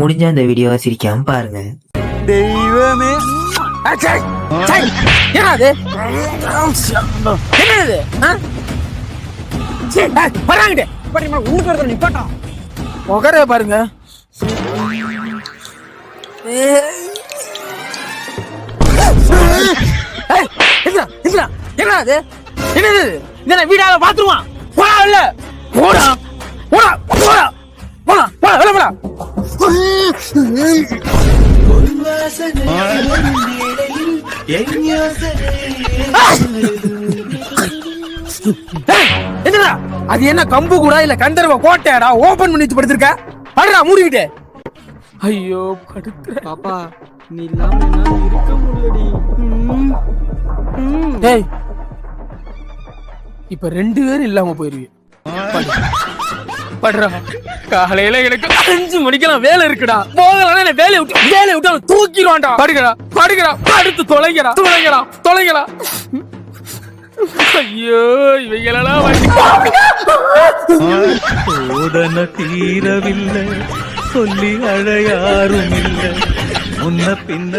முடிஞ்ச அந்த வீடியோவை சிரிக்காம பாருங்க. தெய்வமே, என்னது என்னது நிப்பாட்டா முகரே பாருங்க. என்னது என்னது என்ன வீடால பாத்துருவான். போடா இல்ல போடா போடா போடா போடா போடா போடா. என்னடா அது என்ன கம்பு கூட இல்ல கந்தர்வ கோட்டையாடா ஓபன் பண்ணி வச்சு படுத்திருக்க? அடடா மூடிக்கிட்டே. ஐயோ படுத்துற பாப்பா, நீ இல்லாம என்னால இருக்க முடியலடி. டேய் இப்ப 2 பேரும் இல்லாம போயிருவீங்க. படுறா, காலையில எனக்கு 5 மணிக்கெல்லாம் வேலை இருக்குடா. போகலாம் வேலையை விட்டு தூக்கிடுவான்டா. படுகிறா படுகிறா படுத்து தொலைகிறா தொலைகிறா தொலைகிறா. ஐயோ இவைகளெல்லாம் சோதனை தீரவில்லை, சொல்லி அழையாரும் இல்லை, முன்ன பின்ன